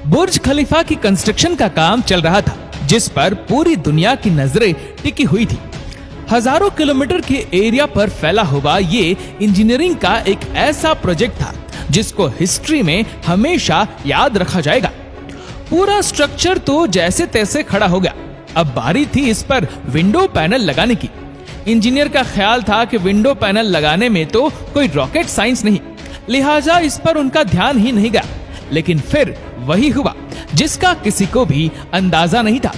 बुर्ज खलीफा की कंस्ट्रक्शन का काम चल रहा था, जिस पर पूरी दुनिया की नजरें टिकी हुई थी। हजारों किलोमीटर के एरिया पर फैला हुआ ये इंजीनियरिंग का एक ऐसा प्रोजेक्ट था जिसको हिस्ट्री में हमेशा याद रखा जाएगा। पूरा स्ट्रक्चर तो जैसे तैसे खड़ा हो गया। अब बारी थी इस पर विंडो पैनल लगाने की। इंजीनियर का ख्याल था कि विंडो पैनल लगाने में तो कोई रॉकेट साइंस नहीं, लिहाजा इस पर उनका ध्यान ही नहीं गया। लेकिन फिर वही हुआ जिसका किसी को भी अंदाजा नहीं था।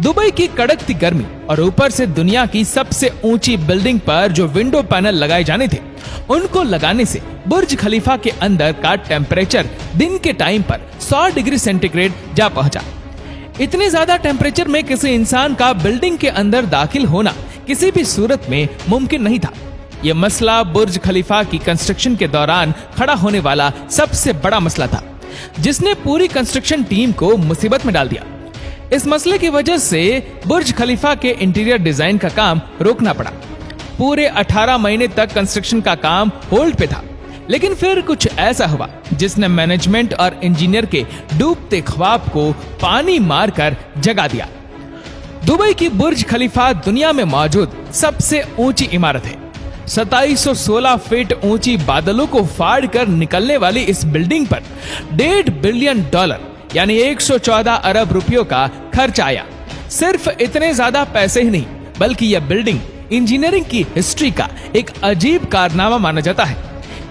दुबई की कड़कती गर्मी और ऊपर से दुनिया की सबसे ऊंची बिल्डिंग पर जो विंडो पैनल लगाए जाने थे, उनको लगाने से बुर्ज खलीफा के अंदर का टेम्परेचर दिन के टाइम पर 100 डिग्री सेंटीग्रेड जा पहुंचा। इतने ज्यादा टेम्परेचर में किसी इंसान का बिल्डिंग के अंदर दाखिल होना किसी भी सूरत में मुमकिन नहीं था। यह मसला बुर्ज खलीफा की कंस्ट्रक्शन के दौरान खड़ा होने वाला सबसे बड़ा मसला था, जिसने पूरी कंस्ट्रक्शन टीम को मुसीबत में डाल दिया। इस मसले की वजह से बुर्ज खलीफा के इंटीरियर डिजाइन का काम रोकना पड़ा। पूरे 18 महीने तक कंस्ट्रक्शन का काम होल्ड पे था। लेकिन फिर कुछ ऐसा हुआ जिसने मैनेजमेंट और इंजीनियर के डूबते ख्वाब को पानी मारकर जगा दिया। दुबई की बुर्ज खलीफा दुनिया में मौजूद सबसे ऊंची इमारत है। 2716 फीट ऊंची बादलों को फाड़ कर निकलने वाली इस बिल्डिंग पर $1.5 बिलियन यानी 114 अरब रुपयों का खर्च आया। सिर्फ इतने ज्यादा पैसे ही नहीं, बल्कि यह बिल्डिंग इंजीनियरिंग की हिस्ट्री का एक अजीब कारनामा माना जाता है।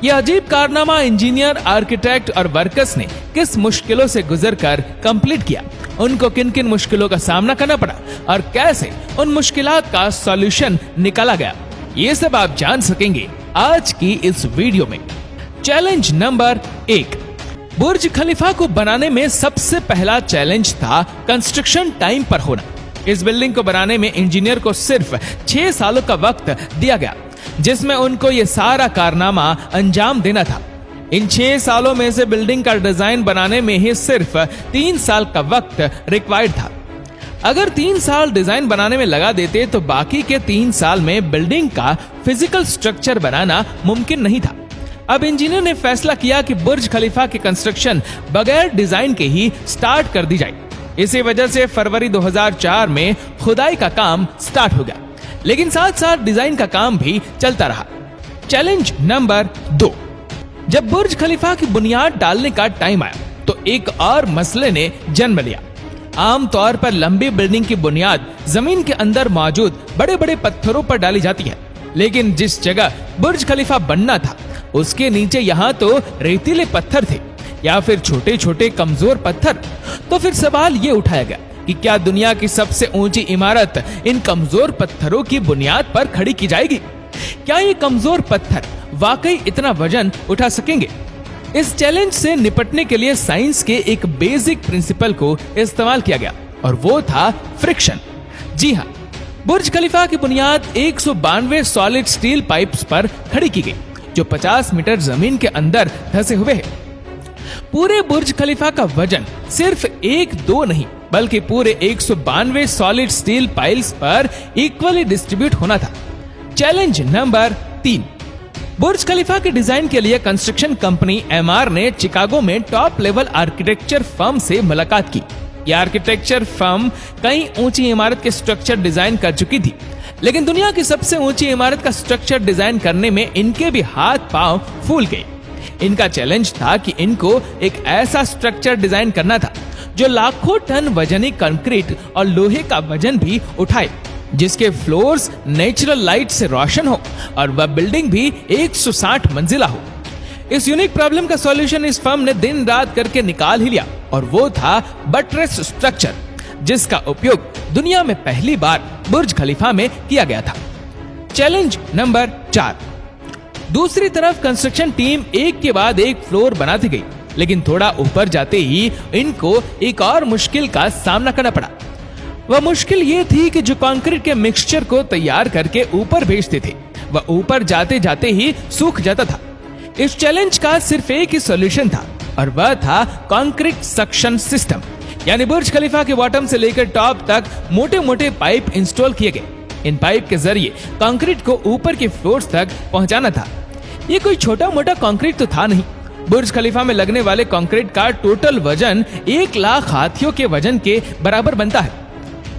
यह अजीब कारनामा इंजीनियर, आर्किटेक्ट और वर्कर्स ने किस मुश्किलों से गुजरकर कंप्लीट किया, उनको किन किन मुश्किलों का सामना करना पड़ा और कैसे उन मुश्किलात का सॉल्यूशन निकाला गया, ये सब आप जान सकेंगे आज की इस वीडियो में। Challenge number 1। बुर्ज खलीफा को बनाने में सबसे पहला चैलेंज था कंस्ट्रक्शन टाइम पर होना। इस बिल्डिंग को बनाने में इंजीनियर को सिर्फ 6 सालों का वक्त दिया गया, जिसमें उनको ये सारा कारनामा अंजाम देना था। इन 6 सालों में से बिल्डिंग का डिजाइन बनाने में ही सिर्फ 3 साल का वक्त रिक्वायर्ड था। अगर 3 साल डिजाइन बनाने में लगा देते तो बाकी के 3 साल में बिल्डिंग का फिजिकल स्ट्रक्चर बनाना मुमकिन नहीं था। अब इंजीनियर ने फैसला किया कि बुर्ज खलीफा की कंस्ट्रक्शन बगैर डिजाइन के ही स्टार्ट कर दी जाए। इसी वजह से फरवरी 2004 में खुदाई का काम स्टार्ट हो गया, लेकिन साथ साथ डिजाइन का काम भी चलता रहा। Challenge number 2। जब बुर्ज खलीफा की बुनियाद डालने का टाइम आया तो एक और मसले ने जन्म लिया। आमतौर पर लंबी बिल्डिंग की बुनियाद जमीन के अंदर मौजूद बड़े बड़े पत्थरों पर डाली जाती है, लेकिन जिस जगह बुर्ज खलीफा बनना था उसके नीचे यहाँ तो रेतीले पत्थर थे या फिर छोटे छोटे कमजोर पत्थर। तो फिर सवाल ये उठाया गया कि क्या दुनिया की सबसे ऊंची इमारत इन कमजोर पत्थरों की बुनियाद पर खड़ी की जाएगी? क्या ये कमजोर पत्थर वाकई इतना वजन उठा सकेंगे? इस चैलेंज से निपटने के लिए साइंस के एक बेसिक प्रिंसिपल को इस्तेमाल किया गया और वो था फ्रिक्शन। जी हाँ, बुर्ज खलीफा की बुनियाद 192 सॉलिड स्टील पाइप्स पर खड़ी की गई, जो 50 मीटर जमीन के अंदर धंसे हुए हैं। पूरे बुर्ज खलीफा का वजन सिर्फ 1-2 नहीं, बल्कि पूरे 192 सॉलिड स्टील पाइल्स पर इक्वली डिस्ट्रीब्यूट होना था। Challenge number 3। बुर्ज खलीफा के डिजाइन के लिए कंस्ट्रक्शन कंपनी एमआर ने चिकागो में टॉप लेवल आर्किटेक्चर फर्म से मुलाकात की। यह आर्किटेक्चर फर्म कई ऊंची इमारत के स्ट्रक्चर डिजाइन कर चुकी थी, लेकिन दुनिया की सबसे ऊंची इमारत का स्ट्रक्चर डिजाइन करने में इनके भी हाथ पांव फूल गए। इनका चैलेंज था कि इनको एक ऐसा स्ट्रक्चर डिजाइन करना था जो लाखों टन वजनी कंक्रीट और लोहे का वजन भी उठाए, जिसके फ्लोर्स नेचुरल लाइट से रोशन हो और वह बिल्डिंग भी 160 मंजिला हो। इस यूनिक प्रॉब्लम का सॉल्यूशन इस फर्म ने दिन रात करके निकाल ही लिया और वो था बटरेस स्ट्रक्चर, जिसका उपयोग दुनिया में पहली बार बुर्ज खलीफा में किया गया था। Challenge number 4। दूसरी तरफ कंस्ट्रक्शन टीम एक के बाद एक फ्लोर बनाती गई, लेकिन थोड़ा ऊपर जाते ही इनको एक और मुश्किल का सामना करना पड़ा। वह मुश्किल ये थी कि जो कंक्रीट के मिक्सचर को तैयार करके ऊपर भेजते थे, वह ऊपर जाते जाते ही सूख जाता था। इस चैलेंज का सिर्फ एक ही सॉल्यूशन था और वह था कंक्रीट सक्शन सिस्टम, यानी बुर्ज खलीफा के बॉटम से लेकर टॉप तक मोटे मोटे पाइप इंस्टॉल किए गए। इन पाइप के जरिए कंक्रीट को ऊपर के फ्लोर्स तक पहुंचाना था। ये कोई छोटा मोटा कंक्रीट तो था नहीं, बुर्ज खलीफा में लगने वाले कंक्रीट का टोटल वजन 1 लाख हाथियों के वजन के बराबर बनता है।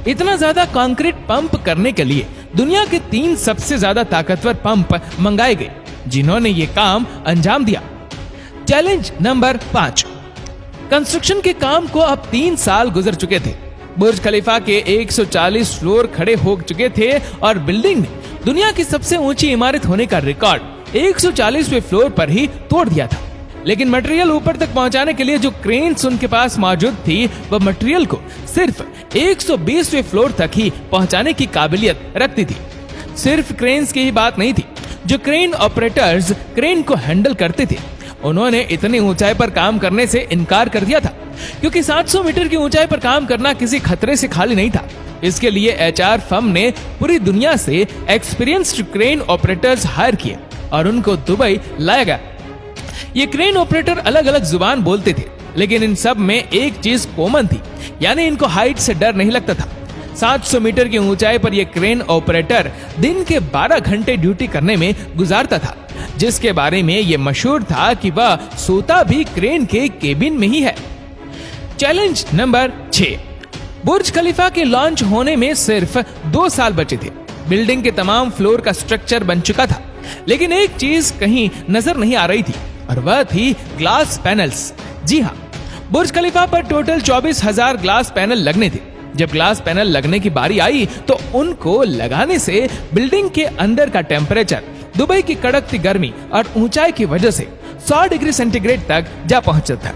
इतना ज्यादा कंक्रीट पंप करने के लिए दुनिया के 3 सबसे ज्यादा ताकतवर पंप मंगाए गए, जिन्होंने ये काम अंजाम दिया। Challenge number 5। कंस्ट्रक्शन के काम को अब 3 साल गुजर चुके थे। बुर्ज खलीफा के 140 फ्लोर खड़े हो चुके थे और बिल्डिंग ने दुनिया की सबसे ऊंची इमारत होने का रिकॉर्ड 140वें फ्लोर पर ही तोड़ दिया था। लेकिन मटेरियल ऊपर तक पहुंचाने के लिए जो क्रेन्स उनके पास मौजूद थी, वह मटेरियल को सिर्फ 120वें फ्लोर तक ही पहुंचाने की काबिलियत रखती थी। सिर्फ क्रेन्स की ही बात नहीं थी, जो क्रेन ऑपरेटर्स क्रेन को हैंडल करते थे, उन्होंने इतनी ऊंचाई पर काम करने से इनकार कर दिया था, क्योंकि 700 मीटर की ऊंचाई पर काम करना किसी खतरे से खाली नहीं था। इसके लिए एचआर फर्म ने पूरी दुनिया से एक्सपीरियंस्ड क्रेन ऑपरेटर्स हायर किए और उनको दुबई लाया गया। ये क्रेन ऑपरेटर अलग अलग जुबान बोलते थे, लेकिन इन सब में एक चीज कॉमन थी, यानी इनको हाइट से डर नहीं लगता था। 700 मीटर की ऊंचाई पर यह क्रेन ऑपरेटर दिन के 12 घंटे ड्यूटी करने में गुजारता था, जिसके बारे में यह मशहूर था कि वह सोता भी क्रेन के केबिन में ही है। Challenge number 6। बुर्ज खलीफा के लॉन्च होने में सिर्फ 2 साल बचे थे। बिल्डिंग के तमाम फ्लोर का स्ट्रक्चर बन चुका था, लेकिन एक चीज कहीं नजर नहीं आ रही थी, और वह थी ग्लास पैनल्स। जी हाँ, बुर्ज खलीफा पर टोटल 24,000 ग्लास पैनल लगने थे। जब ग्लास पैनल लगने की बारी आई तो उनको लगाने से बिल्डिंग के अंदर का टेम्परेचर दुबई की कड़कती गर्मी और ऊंचाई की वजह से 100 डिग्री सेंटीग्रेड तक जा पहुंचा था।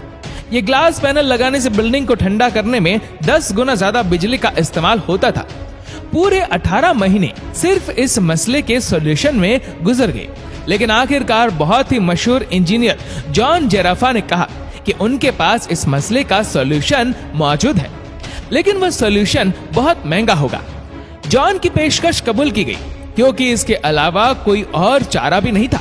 ये ग्लास पैनल लगाने से बिल्डिंग को ठंडा करने में 10 गुना ज्यादा बिजली का इस्तेमाल होता था। पूरे 18 महीने सिर्फ इस मसले के सॉल्यूशन में गुजर गए, लेकिन आखिरकार बहुत ही मशहूर इंजीनियर जॉन जेराफा ने कहा कि उनके पास इस मसले का सॉल्यूशन मौजूद है, लेकिन वह सॉल्यूशन बहुत महंगा होगा। जॉन की पेशकश कबूल की गई, क्योंकि इसके अलावा कोई और चारा भी नहीं था।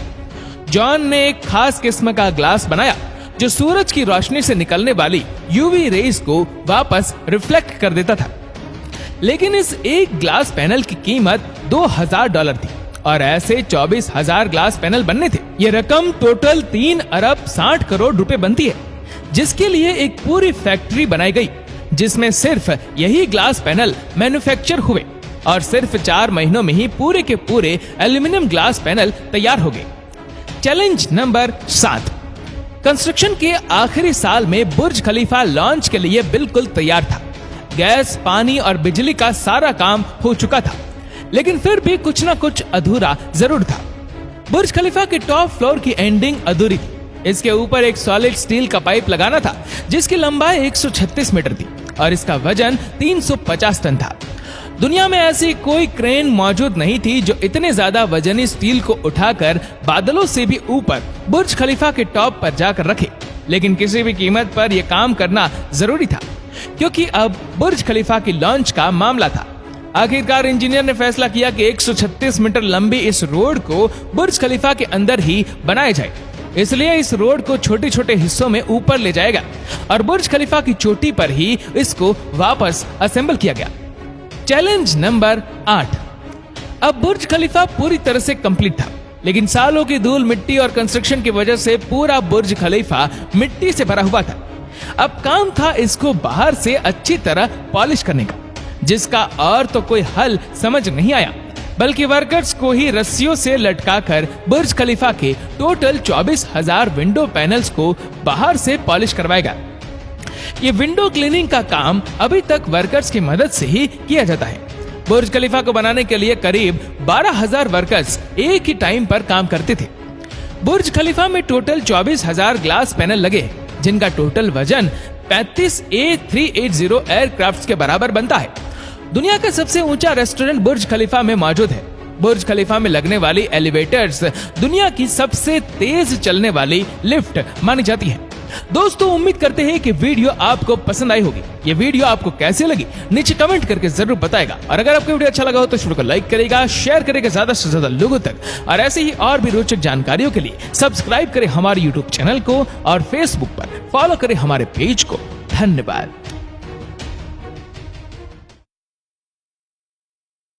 जॉन ने एक खास किस्म का ग्लास बनाया जो सूरज की रोशनी से निकलने वाली यूवी रेज को वापस रिफ्लेक्ट कर देता था। लेकिन इस एक ग्लास पैनल की कीमत $2,000 थी और ऐसे 24,000 ग्लास पैनल बनने थे। ये रकम टोटल 3 अरब 60 करोड़ रुपए बनती है, जिसके लिए एक पूरी फैक्ट्री बनाई गई, जिसमें सिर्फ यही ग्लास पैनल मैन्युफैक्चर हुए और सिर्फ 4 महीनों में ही पूरे के पूरे एल्यूमिनियम ग्लास पैनल तैयार हो गए। Challenge number 7। कंस्ट्रक्शन के आखिरी साल में बुर्ज खलीफा लॉन्च के लिए बिल्कुल तैयार था। गैस, पानी और बिजली का सारा काम हो चुका था, लेकिन फिर भी कुछ ना कुछ अधूरा जरूर था। बुर्ज खलीफा के टॉप फ्लोर की एंडिंग अधूरी थी। इसके ऊपर एक सॉलिड स्टील का पाइप लगाना था, जिसकी लंबाई 136 मीटर थी और इसका वजन 350 टन था। दुनिया में ऐसी कोई क्रेन मौजूद नहीं थी जो इतने ज्यादा वजनी स्टील को उठाकर बादलों से भी ऊपर बुर्ज खलीफा के टॉप पर जाकर रखे। लेकिन किसी भी कीमत पर यह काम करना जरूरी था, क्योंकि अब बुर्ज खलीफा की लॉन्च का मामला था। आखिरकार इंजीनियर ने फैसला किया कि 136 मीटर लंबी इस रोड को बुर्ज खलीफा के अंदर ही बनाया जाए। इसलिए इस रोड को छोटे छोटे हिस्सों में ऊपर ले जाएगा और बुर्ज खलीफा की चोटी पर ही इसको वापस असेंबल किया गया। Challenge number 8। अब बुर्ज खलीफा पूरी तरह से कंप्लीट था, लेकिन सालों की धूल, मिट्टी और कंस्ट्रक्शन की वजह से पूरा बुर्ज खलीफा मिट्टी से भरा हुआ था। अब काम था इसको बाहर से अच्छी तरह पॉलिश करने का, जिसका और तो कोई हल समझ नहीं आया, बल्कि वर्कर्स को ही रस्सियों से लटकाकर बुर्ज खलीफा के टोटल 24,000 विंडो पैनल्स को बाहर से पॉलिश करवाएगा। ये विंडो क्लीनिंग का काम अभी तक वर्कर्स की मदद से ही किया जाता है। बुर्ज खलीफा को बनाने के लिए करीब 12,000 वर्कर्स एक ही टाइम पर काम करते थे। बुर्ज खलीफा में टोटल 24,000 ग्लास पैनल लगे, जिनका टोटल वजन 35 A380 एयरक्राफ्ट के बराबर बनता है। दुनिया का सबसे ऊंचा रेस्टोरेंट बुर्ज खलीफा में मौजूद है। बुर्ज खलीफा में लगने वाली एलिवेटर्स दुनिया की सबसे तेज चलने वाली लिफ्ट मानी जाती है। दोस्तों, उम्मीद करते हैं कि वीडियो आपको पसंद आई होगी। ये वीडियो आपको कैसे लगी नीचे कमेंट करके जरूर बताएगा, और अगर आपको वीडियो अच्छा लगा हो तो वीडियो को लाइक करेगा, शेयर करेगा ज्यादा से ज्यादा लोगों तक, और ऐसे ही और भी रोचक जानकारियों के लिए सब्सक्राइब करें हमारे यूट्यूब चैनल को और फेसबुक पर फॉलो करें हमारे पेज को। धन्यवाद।